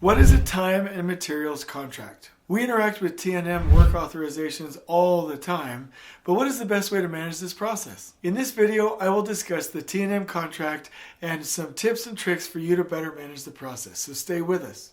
What is a time and materials contract? We interact with T&M work authorizations all the time, but what is the best way to manage this process? In this video, I will discuss the T&M contract and some tips and tricks for you to better manage the process, so stay with us.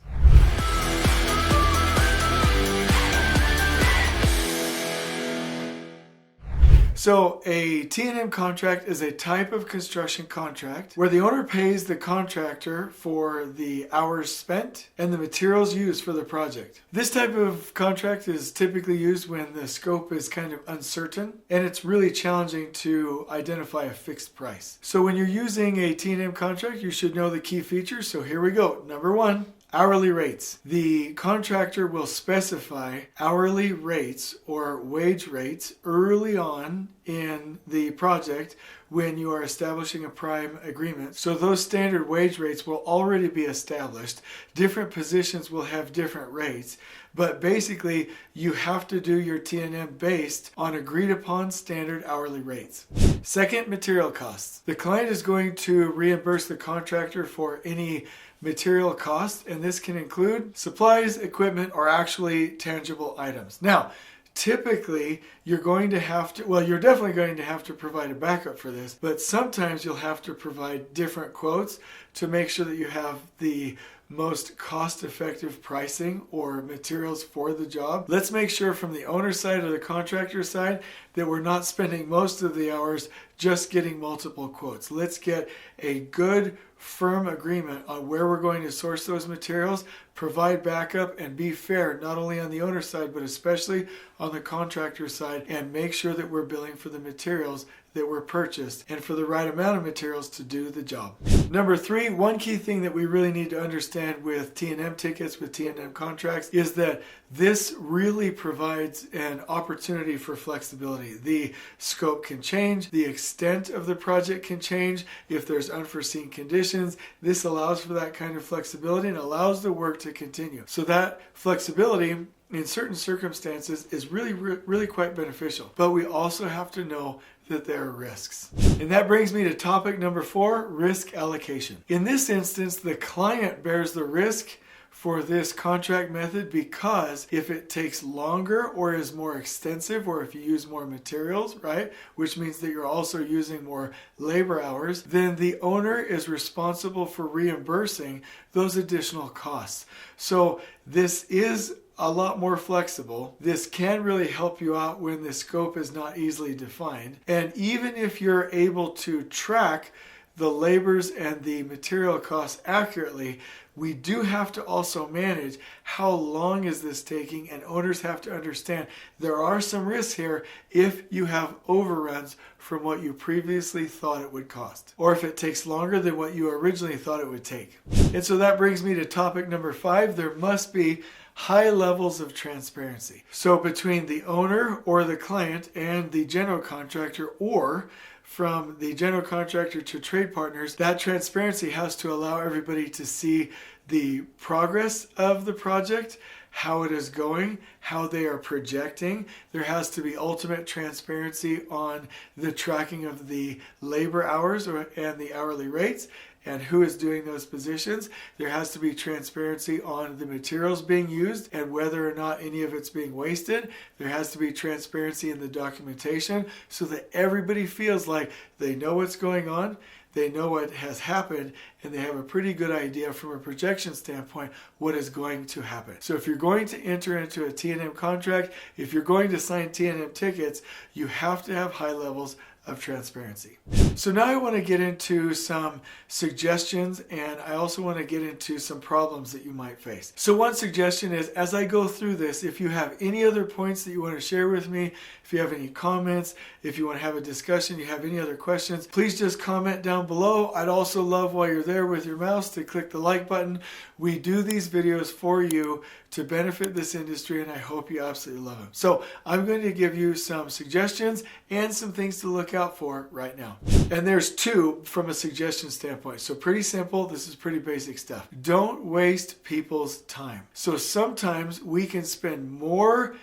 So a T&M contract is a type of construction contract where the owner pays the contractor for the hours spent and the materials used for the project. This type of contract is typically used when the scope is kind of uncertain and it's really challenging to identify a fixed price. So when you're using a T&M contract, you should know the key features. So here we go. Number one, hourly rates. The contractor will specify hourly rates or wage rates early on in the project when you are establishing a prime agreement. So those standard wage rates will already be established. Different positions will have different rates, but basically you have to do your T&M based on agreed upon standard hourly rates. Second, material costs. The client is going to reimburse the contractor for any material costs, and this can include supplies, equipment, or actually tangible items. Now, typically, you're definitely going to have to provide a backup for this, but sometimes you'll have to provide different quotes to make sure that you have the most cost-effective pricing or materials for the job. Let's make sure from the owner side or the contractor side that we're not spending most of the hours just getting multiple quotes. Let's get a good, firm agreement on where we're going to source those materials, provide backup, and be fair not only on the owner side but especially on the contractor side, and make sure that we're billing for the materials that were purchased and for the right amount of materials to do the job. Number three, one key thing that we really need to understand with T&M tickets, with T&M contracts, is that this really provides an opportunity for flexibility. The scope can change, the extent of the project can change if there's unforeseen conditions. This allows for that kind of flexibility and allows the work to continue. So that flexibility in certain circumstances is really quite beneficial. But we also have to know that there are risks. And that brings me to topic number 4, risk allocation. In this instance, the client bears the risk for this contract method because if it takes longer or is more extensive, or if you use more materials, right, which means that you're also using more labor hours, then the owner is responsible for reimbursing those additional costs. So this is a lot more flexible. This can really help you out when the scope is not easily defined. And even if you're able to track the labors and the material costs accurately, we do have to also manage how long is this taking, and owners have to understand there are some risks here if you have overruns from what you previously thought it would cost, or if it takes longer than what you originally thought it would take. And so that brings me to topic number 5. There must be high levels of transparency. So between the owner or the client and the general contractor, or from the general contractor to trade partners, that transparency has to allow everybody to see the progress of the project, how it is going, how they are projecting. There has to be ultimate transparency on the tracking of the labor hours and the hourly rates, and who is doing those positions. There has to be transparency on the materials being used and whether or not any of it's being wasted. There has to be transparency in the documentation so that everybody feels like they know what's going on, they know what has happened, and they have a pretty good idea from a projection standpoint what is going to happen. So if you're going to enter into a T&M contract, if you're going to sign T&M tickets, you have to have high levels of transparency. So now I want to get into some suggestions, and I also want to get into some problems that you might face. So one suggestion is, as I go through this, if you have any other points that you want to share with me, if you have any comments, if you want to have a discussion, you have any other questions, please just comment down below. I'd also love, while you're there with your mouse, to click the like button. We do these videos for you to benefit this industry, and I hope you absolutely love them. So I'm going to give you some suggestions and some things to look out for right now. And there's 2 from a suggestion standpoint. So pretty simple. This is pretty basic stuff. Don't waste people's time. So sometimes we can spend more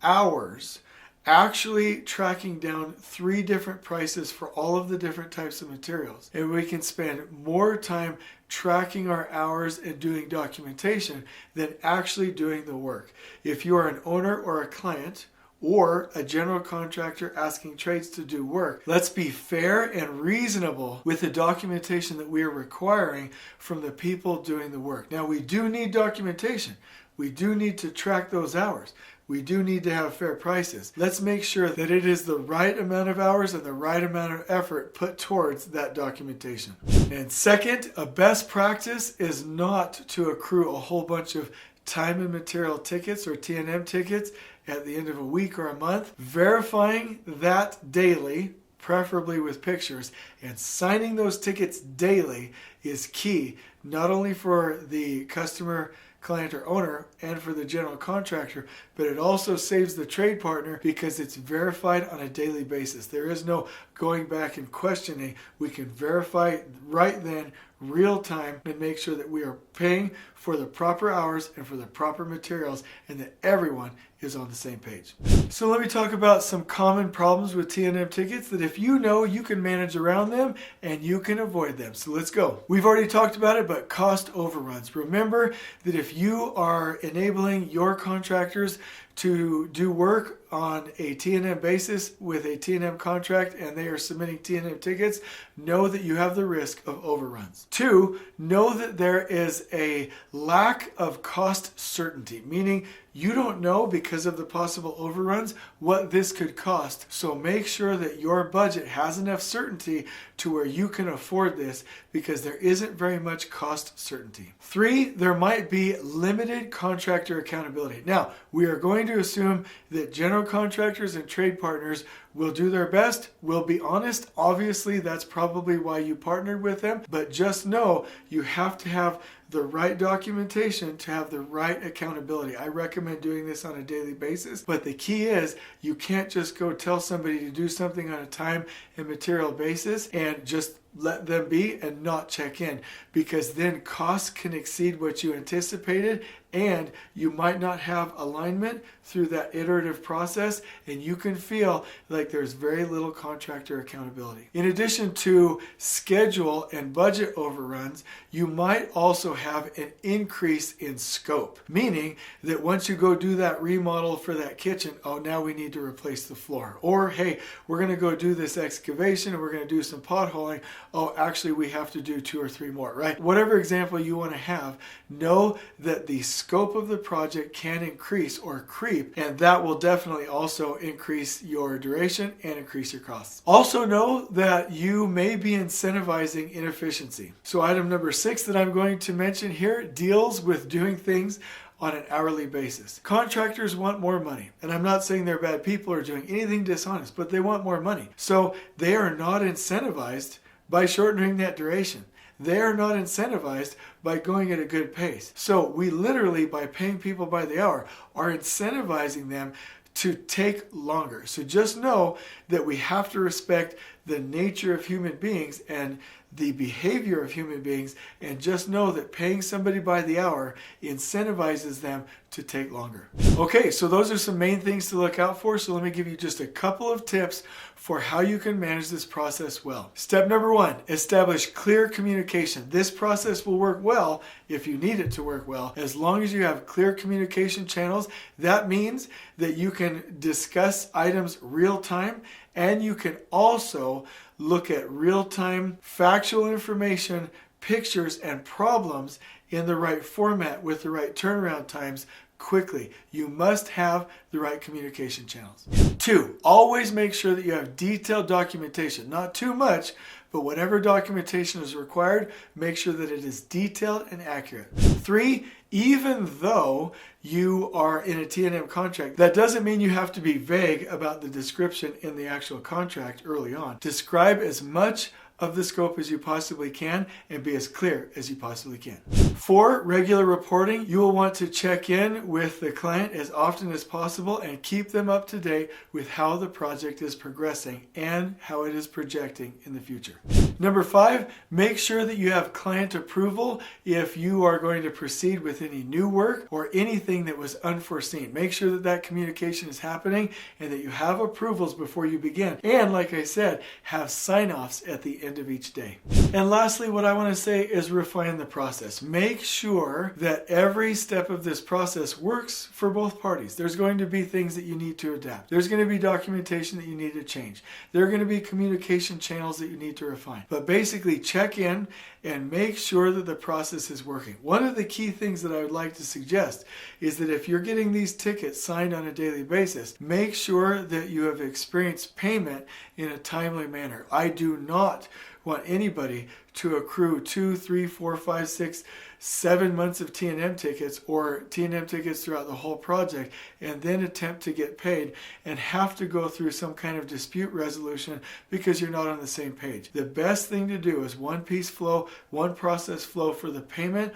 hours actually tracking down 3 different prices for all of the different types of materials. And we can spend more time tracking our hours and doing documentation than actually doing the work. If you are an owner or a client, or a general contractor asking trades to do work, let's be fair and reasonable with the documentation that we are requiring from the people doing the work. Now, we do need documentation. We do need to track those hours. We do need to have fair prices. Let's make sure that it is the right amount of hours and the right amount of effort put towards that documentation. And second, a best practice is not to accrue a whole bunch of time and material tickets or T&M tickets at the end of a week or a month. Verifying that daily, preferably with pictures, and signing those tickets daily is key, not only for the customer, client, or owner and for the general contractor, but it also saves the trade partner because it's verified on a daily basis. There is no going back and questioning. We can verify right then, real time, and make sure that we are paying for the proper hours and for the proper materials and that everyone is on the same page. So let me talk about some common problems with T&M tickets that if you know, you can manage around them and you can avoid them. So let's go. We've already talked about it, but cost overruns. Remember that if you are enabling your contractors to do work on a T&M basis with a T&M contract and they are submitting T&M tickets, know that you have the risk of overruns. 2, know that there is a lack of cost certainty, meaning you don't know because of the possible overruns what this could cost. So make sure that your budget has enough certainty to where you can afford this because there isn't very much cost certainty. 3, there might be limited contractor accountability. Now, we are going to assume that general contractors and trade partners will do their best, will be honest. Obviously, that's probably why you partnered with them, but just know you have to have the right documentation to have the right accountability. I recommend doing this on a daily basis, but the key is you can't just go tell somebody to do something on a time and material basis and just let them be and not check in, because then costs can exceed what you anticipated and you might not have alignment through that iterative process and you can feel like there's very little contractor accountability. In addition to schedule and budget overruns, you might also have an increase in scope, meaning that once you go do that remodel for that kitchen, oh, now we need to replace the floor. Or, hey, we're going to go do this excavation and we're going to do some potholing. Oh, actually, we have to do 2 or 3 more, right? Whatever example you want to have, know that the scope of the project can increase or creep, and that will definitely also increase your duration and increase your costs. Also know that you may be incentivizing inefficiency. So item number 6 that I'm going to mention here deals with doing things on an hourly basis. Contractors want more money, and I'm not saying they're bad people or doing anything dishonest, but they want more money. So they are not incentivized by shortening that duration. They are not incentivized by going at a good pace. So we literally, by paying people by the hour, are incentivizing them to take longer. So just know that we have to respect the nature of human beings and the behavior of human beings, and just know that paying somebody by the hour incentivizes them to take longer. Okay, so those are some main things to look out for. So let me give you just a couple of tips for how you can manage this process well. Step number 1, establish clear communication. This process will work well if you need it to work well, as long as you have clear communication channels. That means that you can discuss items real time, and you can also look at real-time factual information, pictures, and problems in the right format with the right turnaround times quickly. You must have the right communication channels. 2, always make sure that you have detailed documentation. Not too much, but whatever documentation is required, make sure that it is detailed and accurate. 3, even though you are in a T&M contract, that doesn't mean you have to be vague about the description in the actual contract early on. Describe as much of the scope as you possibly can and be as clear as you possibly can. 4, regular reporting. You will want to check in with the client as often as possible and keep them up to date with how the project is progressing and how it is projecting in the future. Number 5, make sure that you have client approval if you are going to proceed with any new work or anything that was unforeseen. Make sure that that communication is happening and that you have approvals before you begin. And like I said, have sign-offs at the end of each day. And lastly, what I want to say is refine the process. Make sure that every step of this process works for both parties. There's going to be things that you need to adapt. There's going to be documentation that you need to change. There are going to be communication channels that you need to refine. But basically check in and make sure that the process is working. One of the key things that I would like to suggest is that if you're getting these tickets signed on a daily basis, make sure that you have experienced payment in a timely manner. I do not want anybody to accrue 2, 3, 4, 5, 6, 7 months of T&M tickets or T&M tickets throughout the whole project and then attempt to get paid and have to go through some kind of dispute resolution because you're not on the same page. The best thing to do is one piece flow, one process flow for the payment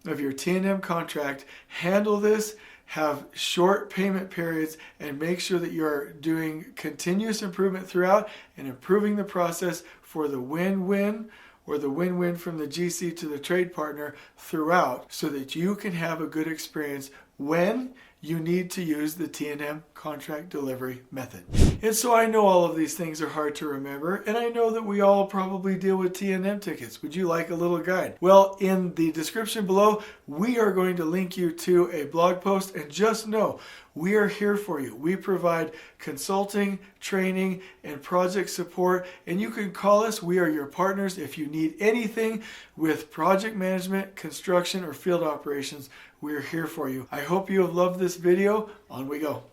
of your T&M contract. Handle this, have short payment periods, and make sure that you're doing continuous improvement throughout and improving the process for the win-win, or the win-win from the GC to the trade partner throughout, so that you can have a good experience when you need to use the T&M contract delivery method. And so I know all of these things are hard to remember, and I know that we all probably deal with T&M tickets. Would you like a little guide? Well, in the description below, we are going to link you to a blog post, and just know we are here for you. We provide consulting, training, and project support, and you can call us. We are your partners. If you need anything with project management, construction, or field operations, we're here for you. I hope you have loved this video. On we go.